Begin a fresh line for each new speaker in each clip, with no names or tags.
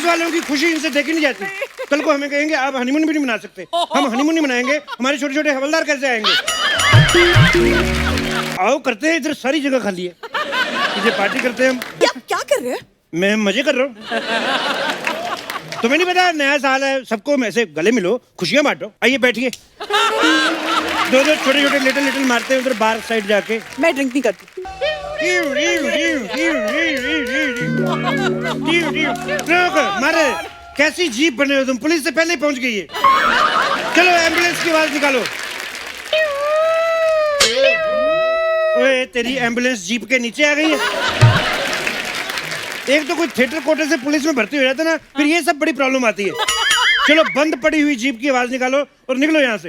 Police वालों की खुशी इनसे देखी नहीं जाती। कल को हमें कहेंगे आप हनीमून भी नहीं मना सकते, हम हनीमून नहीं मनाएंगे, हमारे छोटे छोटे हवलदार कैसे आएंगे? आओ करते हैं, इधर सारी जगह खाली है, इधर पार्टी करते हैं हम।
क्या कर रहे हैं?
मैं मजे कर रहा हूँ। तुम्हें नहीं पता नया साल है, सबको ऐसे गले मिलो, खुशियां बांटो। आइए बैठिए। दो दो छोटे छोटे लिटिल लिटिल मारते हैं उधर बार साइड जाके।
मैं ड्रिंक नहीं करती।
मारे कैसी जीप बने हो तुम, पुलिस से पहले ही पहुंच गई है। चलो एम्बुलेंस की आवाज निकालो। ओए तेरी एम्बुलेंस जीप के नीचे आ गई है। एक तो कोई थिएटर कोटे से पुलिस में भर्ती हो जाता ना, फिर ये सब बड़ी प्रॉब्लम आती है। चलो बंद पड़ी हुई जीप की आवाज निकालो और निकलो यहाँ से।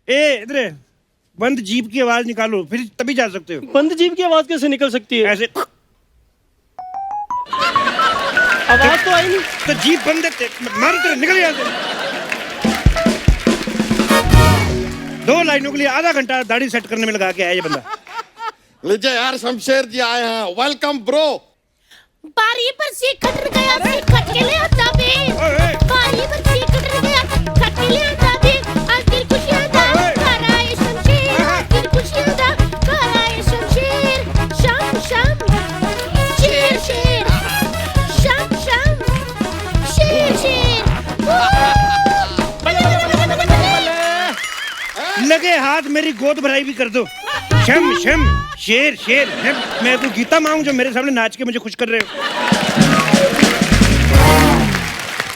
ए इधर बंद जीप की आवाज निकालो, फिर तभी जा सकते हो।
बंद जीप की आवाज कैसे निकल सकती है?
ऐसे
आवाज तो आई नहीं।
तो जीप बंद है, मारो तेरे, निकल यहाँ से। 2 लाइनों के लिए आधा घंटा दाढ़ी सेट करने में लगा के आया ये बंदा।
लीजिए यार, शमशेर जी आए हैं, वेलकम ब्रो।
बारी पर से खट गया, से खट के ले आता बे। बारी पर से खट गया, खट के ले आता बे। आज तेरी खुशियां दा, घर आए शमशेर। आज तेरी खुशियां दा, घर आए शमशेर। शाम शाम शेर शेर, शाम शाम शेर शेर।
लगे हाथ मेरी गोद भराई भी कर दो। शम शम शेर शेर शम। मैं तो गीता मांग जो मेरे सामने नाच के मुझे खुश कर रहे हो।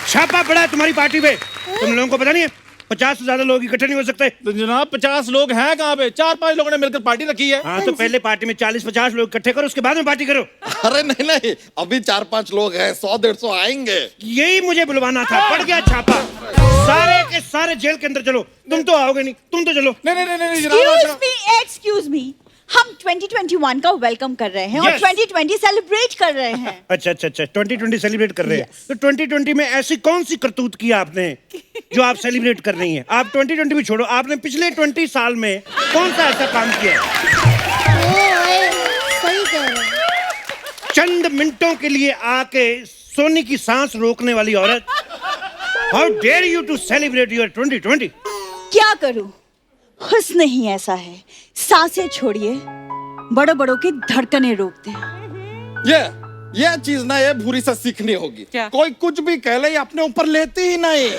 छापा पड़ा है तुम्हारी पार्टी पे, तुम लोगों को पता नहीं है 50 से ज्यादा लोग इकट्ठे नहीं हो सकते।
तो जनाब 50 लोग हैं कहाँ पे? 4-5 लोगों ने मिलकर पार्टी रखी है।
हाँ तो पहले पार्टी में 40-50 लोग इकट्ठे करो, उसके बाद में पार्टी करो।
अरे नहीं नहीं, अभी 4-5 लोग हैं, 100-150 आएंगे।
यही मुझे बुलवाना था, पड़ गया छापा। सारे के सारे जेल के अंदर चलो। तुम तो आओगे नहीं, तुम तो चलो।
नहीं
Excuse me, हम 2021 का वेलकम कर रहे हैं और
Yes.
2020 सेलिब्रेट कर रहे हैं।
अच्छा 2020 सेलिब्रेट कर रहे हैं। तो 2020 में ऐसी कौन सी करतूत की आपने जो आप सेलिब्रेट कर रही हैं? आप 2020 भी छोड़ो, आपने पिछले 20 साल में कौन सा ऐसा काम किया?
सही कह रहे हो।
चंद मिनटों के लिए आके सोनी की सांस रोकने वाली औरत। How dare you to celebrate your 2020?
क्या करूं, हुस्न ही ऐसा है, सांसें छोड़िए, बड़ों बड़ों की धड़कनें रोकते हैं।
ये चीज ना ये भूरी से सीखनी होगी।
क्या?
कोई कुछ भी कह ले, अपने ऊपर लेती ही नहीं।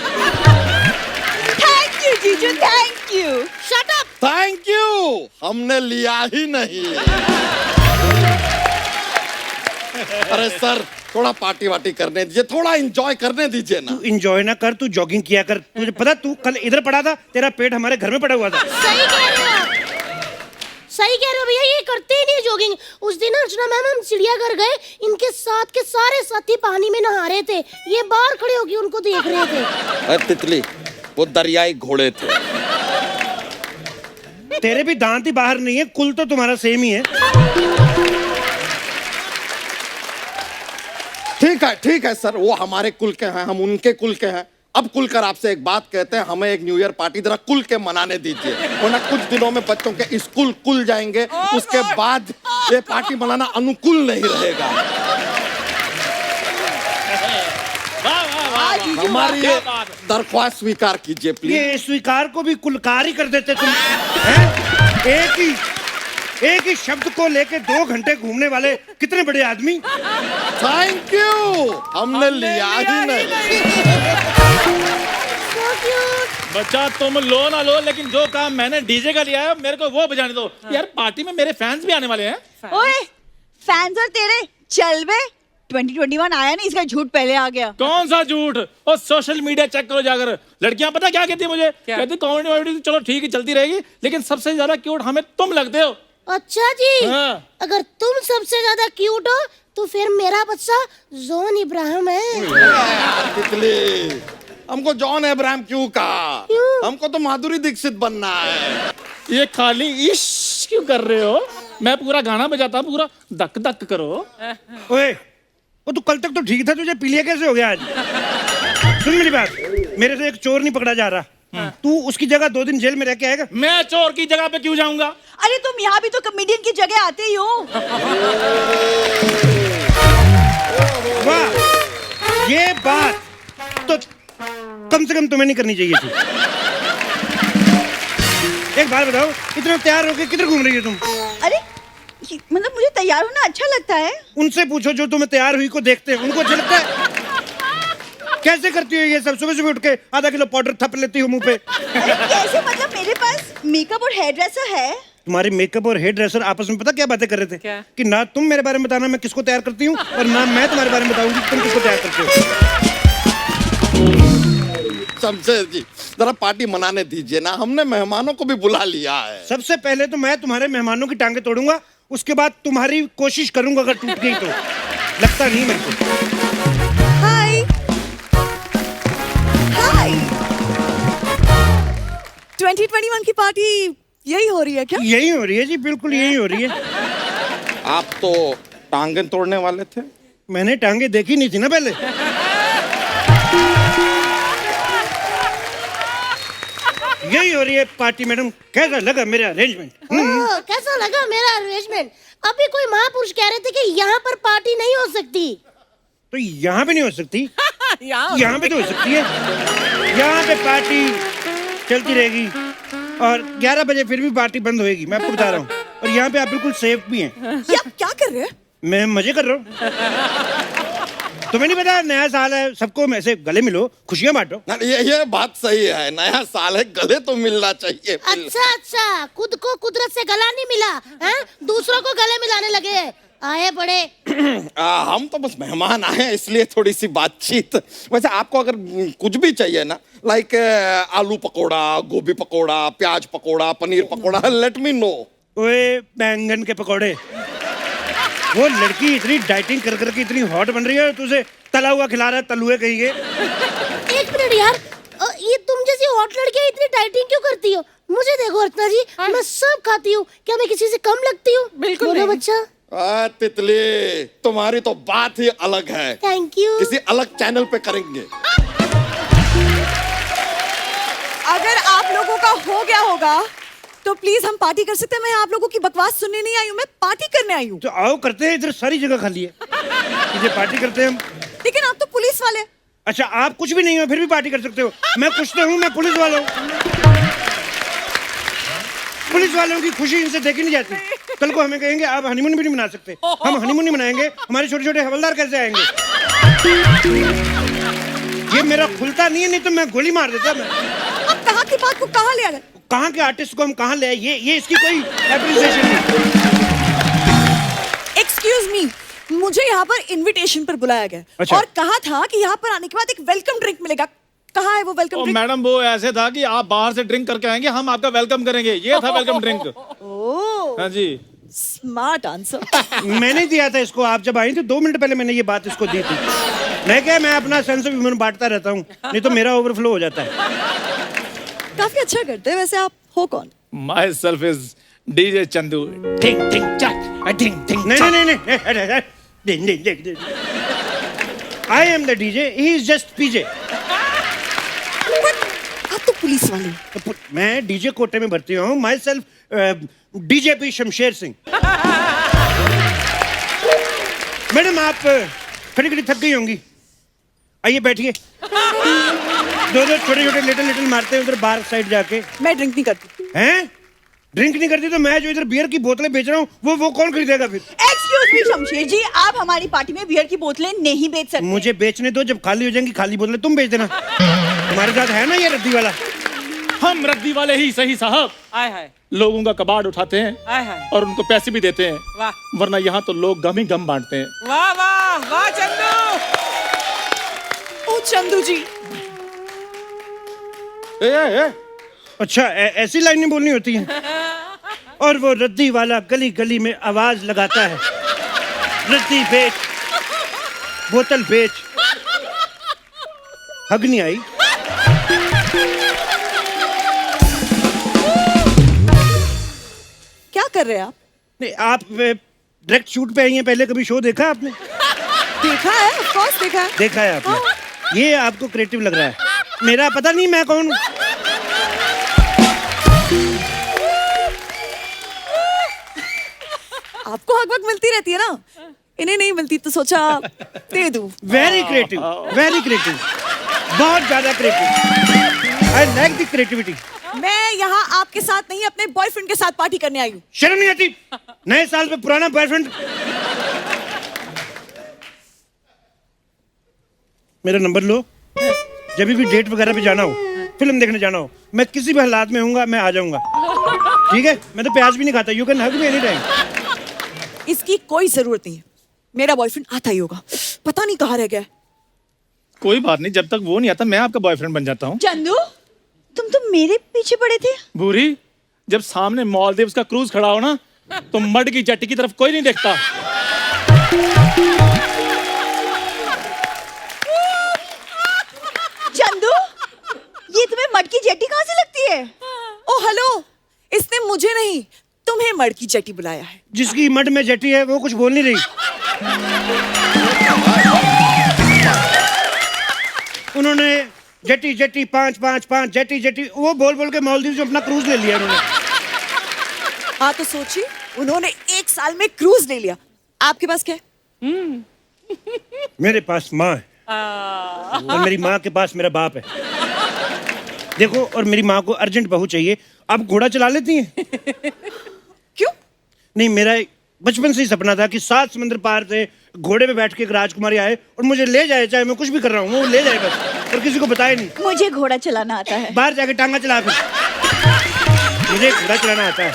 थैंक यू जीजू, thank you.
Shut up.
Thank you, हमने लिया ही नहीं। अरे सर, थोड़ा पार्टी वार्टी करने दीजिए, थोड़ा एंजॉय करने दीजिए ना।
तू एंजॉय ना कर, तू जॉगिंग किया कर। तुझे पता तू कल इधर पड़ा था, तेरा पेट हमारे घर में पड़ा हुआ था।
सही कह रहे हो आप, सही कह रहे हो भैया, ये करते ही नहीं जॉगिंग। उस दिन अर्चना मैम हम चिड़ियाघर गए, इनके साथ के सारे साथी पानी में नहा रहे थे, ये बाहर खड़े होकर उनको देख रहे थे।
अरे तितली, वो दरियाई घोड़े थे।
तेरे भी दांत ही बाहर नहीं है, कुल तो तुम्हारा सेम ही है।
ठीक है सर, वो हमारे कुल के हैं, हम उनके कुल के हैं। अब कुल कर आपसे एक बात कहते हैं, हमें एक न्यू ईयर पार्टी जरा कुल के मनाने दीजिए, वरना कुछ दिनों में बच्चों के स्कूल खुल जाएंगे, उसके बाद ये पार्टी मनाना अनुकूल नहीं रहेगा। हमारी ये दरख्वास्त स्वीकार कीजिए प्लीज।
ये स्वीकार को भी कुलकार ही कर देते तुम हैं? एक ही शब्द को लेके 2 घंटे घूमने वाले कितने बड़े आदमी।
थैंक यू, हमने लिया ही नहीं।
बच्चा तुम लो ना लो, लेकिन जो काम मैंने डीजे का लिया है मेरे को वो बजाने दो। यार पार्टी में मेरे फैंस भी आने वाले हैं।
ओए, फैंस और तेरे चल बे, 2021 आया नहीं, इसका झूठ पहले आ गया।
कौन सा झूठ? और सोशल मीडिया चेक करो जाकर, लड़कियां पता क्या कहती है मुझे? कहती कॉमेडी वॉमेडी चलो ठीक है चलती रहेगी, लेकिन सबसे ज्यादा क्यूट हमें तुम लगते हो।
अच्छा जी,
हाँ।
अगर तुम सबसे ज्यादा क्यूट हो तो फिर मेरा बच्चा जॉन इब्राहिम है।
तितली, हमको जॉन अब्राहम क्यों कहा? हमको तो माधुरी दीक्षित बनना है।
ये खाली इश्क क्यों कर रहे हो? मैं पूरा गाना बजाता, पूरा धक धक करो।
ओए, वो तू कल तक तो ठीक था, तुझे पीलिया कैसे हो गया आज? सुन मेरी बात, मेरे से एक चोर नहीं पकड़ा जा रहा, तू उसकी जगह 2 दिन जेल में रह के आएगा?
मैं चोर की जगह पे क्यों जाऊंगा?
अरे तुम यहाँ भी तो कॉमेडियन की जगह आते ही हो।
वाह, ये बात तो कम से कम तुम्हें नहीं करनी चाहिए थी। एक बात बताओ, इतना तैयार होके किधर घूम रही हो तुम?
अरे मतलब मुझे तैयार होना अच्छा लगता है।
उनसे पूछो जो तुम्हें तैयार हुई को देखते हैं, उनको अच्छा लगता है? कैसे करती हो ये सब? सुबह सुबह उठ के आधा किलो पाउडर थप लेती हो मुंह पे।
अरे कैसे, मतलब मेरे पास मेकअप और हेयर ड्रेसर है।
तुम्हारे मेकअप और हेयर ड्रेसर आपस में पता क्या बातें कर रहे थे?
क्या?
कि ना तुम मेरे बारे में बताना मैं किसको तैयार करती हूँ, और ना मैं तुम्हारे बारे में बताऊंगी तुम किसको तैयार करते हो।
शमशेर जी जरा पार्टी मनाने दीजिए ना, हमने मेहमानों को भी बुला लिया है।
सबसे पहले तो मैं तुम्हारे मेहमानों की टांगे तोड़ूंगा, उसके बाद तुम्हारी कोशिश करूंगा, अगर टूट गई तो। लगता नहीं मेरे को।
हाय हाय, 2021 की पार्टी यही हो रही है क्या?
यही हो रही है जी, बिल्कुल यही हो रही है।
आप तो टांगें तोड़ने वाले थे।
मैंने टांगे देखी नहीं थी ना पहले। यही हो रही है पार्टी। मैडम कैसा लगा मेरा अरेंजमेंट?
कैसा लगा मेरा अरेंजमेंट? अभी कोई महापुरुष कह रहे थे कि यहाँ पर पार्टी नहीं हो सकती।
तो यहाँ पे नहीं हो सकती? यहाँ पे तो हो सकती है। यहाँ पे पार्टी चलती रहेगी और 11 बजे फिर भी पार्टी बंद होएगी, मैं आपको बता रहा हूँ। और यहाँ पे आप बिल्कुल सेफ भी हैं।
ये आप क्या कर रहे हैं?
मैं मजे कर रहा हूँ। तुम्हें नहीं पता नया साल है, सबको ऐसे गले मिलो, खुशियाँ बांटो।
ना, ये बात सही है, नया साल है, गले तो मिलना चाहिए।
अच्छा, खुद को कुदरत से गला नहीं मिला हैं? दूसरों को गले मिलाने लगे आए बड़े।
हम तो बस मेहमान आए हैं, इसलिए थोड़ी सी बातचीत। वैसे आपको अगर कुछ भी चाहिए ना, लाइक आलू पकोड़ा, गोभी पकोड़ा, प्याज pakora, paneer pakora, let me know.
ओए बैंगन के पकौड़े, वो लड़की इतनी डाइटिंग कर करके इतनी हॉट बन रही है, तुझे तला हुआ खिला रहा है, तलुए कहिए।
एक मिनट यार, ये तुम जैसी हॉट लड़कियां इतनी डाइटिंग क्यों करती हो? मुझे देखो अर्चना जी, मैं सब खाती हूँ, क्या मैं किसी से कम लगती हूँ?
बिल्कुल
बोलो
नहीं।
बच्चा।
तितली तुम्हारी तो बात ही अलग है।
Thank you.
किसी अलग चैनल पे करेंगे।
अगर आप लोगों का हो गया होगा तो प्लीज हम पार्टी कर सकते हैं। मैं आप लोगों की बकवास सुनने नहीं आई हूँ, मैं पार्टी करने आई हूँ।
तो आओ करते हैं, इधर सारी जगह खाली है, मुझे पार्टी करते हैं हम।
लेकिन आप तो पुलिस वाले।
अच्छा आप कुछ भी नहीं हो फिर भी पार्टी कर सकते हो? मैं कुछ तो हूँ, मैं पुलिस वाला हूँ। पुलिस वालों की खुशी इनसे देखी नहीं जाती। कल को हमें कहेंगे आप हनीमून भी नहीं मना सकते, हम हनीमून नहीं मनाएंगे, हमारे छोटे छोटे हवलदार कैसे आएंगे? ये मेरा खुलता नहीं है, नहीं तो मैं गोली मार देता। मैं
अब कहाँ की बात को कहाँ ले आ रहे?
कहाँ के आर्टिस्ट को हम कहाँ ले आए? ये इसकी कोई एप्रिसिएशन नहीं।
एक्सक्यूज मी, मुझे यहाँ पर इनविटेशन पर बुलाया गया।
अच्छा।
और कहा था कि यहाँ पर आने के बाद एक वेलकम ड्रिंक मिलेगा। कहाँ है वो वेलकम ड्रिंक?
मैडम वो ऐसे था कि आप बाहर से ड्रिंक करके आएंगे, हम आपका वेलकम करेंगे, ये था वेलकम ड्रिंक।
ओह,
हाँ जी।
Smart answer.
मैंने दिया था इसको, आप जब आई थी 2 मिनट पहले मैंने ये बात इसको दी थी। मैं अपना सेंस ऑफ ह्यूमर बांटता रहता हूँ, नहीं तो मेरा ओवरफ्लो हो जाता है।
काफी अच्छा करते हैं। वैसे आप हो कौन?
Myself is DJ Chandu.
नहीं I am the DJ, he is just PJ.
आप तो पुलिस वाले।
मैं डीजे कोटे में भर्ती हूँ, myself D J P Shamsher Singh. Madam आप खड़ी खड़ी थक गई होंगी, आइए बैठिए। दो छोटे छोटे लिटिल मारते हैं उधर बार साइड जाके।
मैं ड्रिंक नहीं करती।
हैं? ड्रिंक नहीं करती तो मैं जो इधर बियर की बोतलें बेच रहा हूँ वो कौन खरीदेगा फिर?
एक्सक्यूज मी शमशेर जी, आप हमारी पार्टी में बियर की बोतलें नहीं बेच सकते।
मुझे बेचने दो, जब खाली हो जाएंगी खाली बोतलें तुम बेच देना। तुम्हारे साथ है ना ये रद्दी वाला?
हम रद्दी वाले ही सही साहब,
आय हाय
लोगों का कबाड़ उठाते हैं
आय हाय।
और उनको पैसे भी देते हैं,
वाह
वरना यहाँ तो लोग गम ही गम बांटते हैं।
वाह वाह वाह चंदू।
ओ चंदू जी,
ए,
अच्छा ऐसी लाइनें बोलनी होती हैं? और वो रद्दी वाला गली गली में आवाज लगाता है, रद्दी बेच, बोतल बेच। हग नहीं आई?
क्या कर रहे हैं आप?
नहीं आप डायरेक्ट शूट पे आई हैं, पहले कभी शो देखा आपने?
देखा है, ऑफ कोर्स देखा है।
देखा है आपने? ये आपको क्रिएटिव लग रहा है, मेरा पता नहीं मैं कौन हूँ।
आपको हक वक्त मिलती रहती है ना,
इन्हें नहीं मिलती तो सोचा दे दूं।
वेरी क्रिएटिव, वेरी क्रिएटिव, बहुत ज्यादा creative. I like the creativity.
मैं यहाँ आपके साथ नहीं अपने बॉयफ्रेंड के साथ पार्टी करने आई हूँ।
शर्म नहीं आती? नए साल पे पुराना बॉयफ्रेंड। मेरा नंबर लो, जब भी डेट वगैरह पे जाना हो, फिल्म देखने जाना हो, मैं किसी भी हालात में हूँगा, मैं आ जाऊंगा। ठीक है? मैं तो प्याज भी नहीं खाता। You can hug me any time.
इसकी कोई जरूरत नहीं है, मेरा बॉयफ्रेंड आता ही होगा, पता नहीं कहाँ रह गया है।
कोई बात नहीं, जब तक वो नहीं आता मैं आपका बॉयफ्रेंड बन जाता हूँ।
चंदू, तुम तो मेरे पीछे पड़े थे।
बूढ़ी, जब सामने मालदीव्स का क्रूज खड़ा हो ना, तो मड की जट्टी की तरफ कोई नहीं देखता।
चंदू, ये तुम्हें मड की जेटी कहाँ से लगती है?
ओ हेलो, इसने मुझे नहीं तुम्हें मड की जेटी बुलाया है।
जिसकी मड में जटी है वो कुछ बोल नहीं रही। उन्होंने जटी जटी 555 जटी जटी वो बोल बोल के मालदीव से अपना क्रूज ले लिया उन्होंने।
हाँ तो सोचिए, उन्होंने 1 साल में क्रूज ले लिया। आपके पास क्या है?
मेरे पास माँ है और मेरी माँ के पास मेरा बाप है। देखो, और मेरी माँ को अर्जेंट बहू चाहिए। आप घोड़ा चला लेती हैं?
क्यों?
नहीं, मेरा बचपन से ही सपना था कि 7 समुद्र पार से घोड़े पे बैठ के एक राजकुमारी आए और मुझे ले जाए, चाहे मैं कुछ भी कर रहा हूँ वो ले जाए बस, और किसी को बताए नहीं।
मुझे घोड़ा चलाना आता है।
बाहर जाके टांगा चला फिर। मुझे घोड़ा चलाना आता है।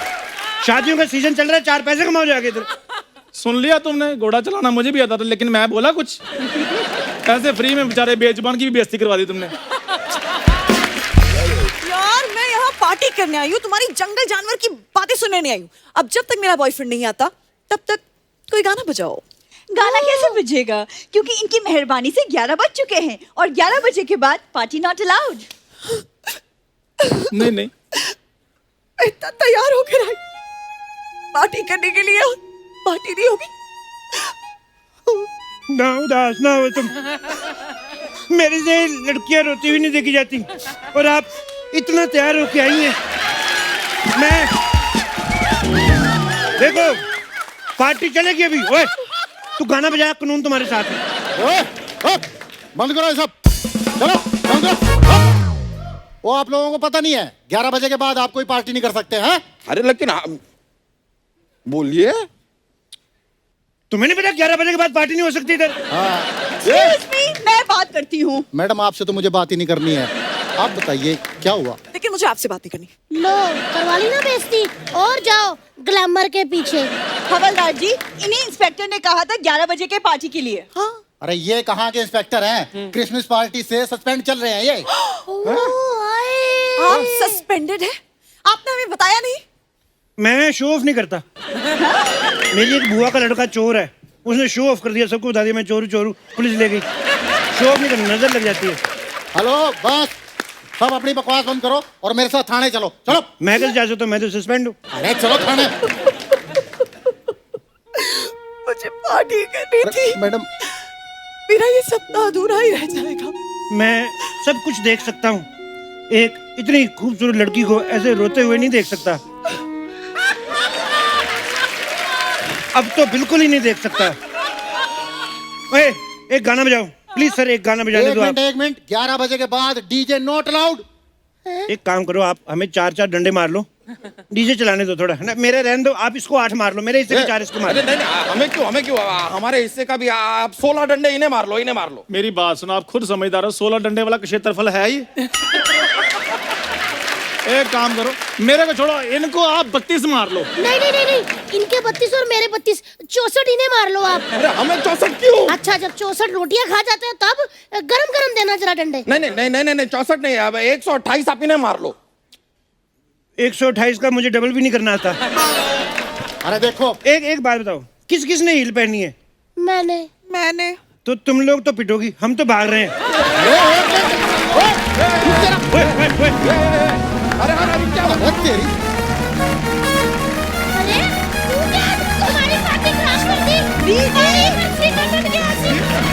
शादियों का सीजन चल रहा है, 4 पैसे कमाओ जाके इधर।
सुन लिया तुमने, घोड़ा चलाना मुझे भी आता था, लेकिन मैं बोला कुछ, ऐसे फ्री में बेचारे बेजुबान की भी बेइज्जती करवा दी तुमने।
यार मैं यहाँ पार्टी करने आई हूँ, तुम्हारी जंगल जानवर की बातें सुनने नहीं आई हूँ। अब जब तक मेरा बॉयफ्रेंड नहीं आता तब तक कोई गाना बजाओ।
गाना कैसे बजेगा? क्योंकि इनकी मेहरबानी से 11 बज चुके हैं और 11 बजे के बाद पार्टी नॉट अलाउड।
नहीं नहीं,
मैं इतना तैयार होकर आई पार्टी करने के लिए, पार्टी नहीं होगी।
ना उदास ना हो तुम। मेरे से लड़कियां रोती हुई नहीं देखी जाती और आप इतना तैयार होके आई हैं। मैं देखो, पार्टी चलेगी अभी। ओए, तू गाना बजा, कानून तुम्हारे साथ है।
ओए, ओए, बंद करो ये सब। चलो बंद करो। वो आप लोगों को पता नहीं है 11 बजे के बाद आप कोई पार्टी नहीं कर सकते हैं?
अरे लेकिन बोलिए।
तुम्हें नहीं पता 11 बजे के बाद पार्टी नहीं हो सकती इधर?
Excuse me, मैं बात करती हूँ।
मैडम आपसे तो मुझे बात ही नहीं करनी है। आप बताइए क्या हुआ?
लेकिन मुझे आपसे बात नहीं करनी।
लो, करवा ली ना बेइज्जती, और जाओ ग्लैमर के पीछे।
हवलदार जी, इन्हीं इंस्पेक्टर ने कहा था 11 बजे के पार्टी के लिए।
हाँ
अरे ये कहाँ के इंस्पेक्टर हैं? क्रिसमस पार्टी से सस्पेंड चल रहे हैं ये।
आप सस्पेंडेड है? आपने हमें बताया नहीं।
मैं शो ऑफ नहीं करता। मेरी एक बुआ का लड़का चोर है, उसने शो ऑफ कर दिया, सबको बता दिया मैं चोरू चोरू, पुलिस ले गई। शो ऑफ नहीं करना, नजर लग जाती है।
हेलो बस, सब अपनी बकवास बंद करो और मेरे साथ थाने चलो। चलो।
मैं कैसे जा सकता हूँ? मैं तो सस्पेंड हूँ।
अरे चलो थाने।
मुझे पार्टी करनी थी
मैडम,
मेरा ये सपना अधूरा ही रह जाएगा।
मैं सब कुछ देख सकता हूँ, एक इतनी खूबसूरत लड़की को ऐसे रोते हुए नहीं देख सकता। अब तो बिल्कुल ही नहीं देख सकता। ओए, एक गाना बजाओ प्लीज सर, एक गाना बजाने दो आप।
एक मिनट, 11 बजे के बाद डीजे नॉट अलाउड।
एक काम करो, आप हमें 4-4 डंडे मार लो, डीजे चलाने दो थोड़ा ना। मेरे रहने दो, आप इसको 8 मार लो, मेरे हिस्से के 4 इसको मार
अरे
लो।
नहीं नहीं, हमें क्यों हमारे हिस्से का भी आप 16 डंडे इन्हें मार लो, इन्हें मार लो।
मेरी बात सुनो, आप खुद समझदार हो, 16 डंडे वाला क्षेत्रफल है ही। एक काम करो, मेरे को छोड़ो, इनको आप 32 मार लो।
नहीं नहीं नहीं नहीं, इनके 32 और मेरे 32, 64 इन्हें मार लो आप।
अरे हमें 64 क्यों?
अच्छा, जब 64 रोटियां खा जाते हो तब गरम गरम देना जरा डंडे।
नहीं नहीं नहीं नहीं नहीं, 64 नहीं, अब 128 आप इन्हें मार लो।
128 का मुझे डबल भी नहीं करना आता।
अरे देखो,
एक बात बताओ, किस किस ने हील पहनी है?
मैंने
तो तुम लोग तो पिटोगी, हम तो भाग रहे हैं।
अरे क्या
तेरी
अरे तू क्या, तुम्हारी पार्टी खराब कर दी। अरे, सिगरेट गया, सिगरेट।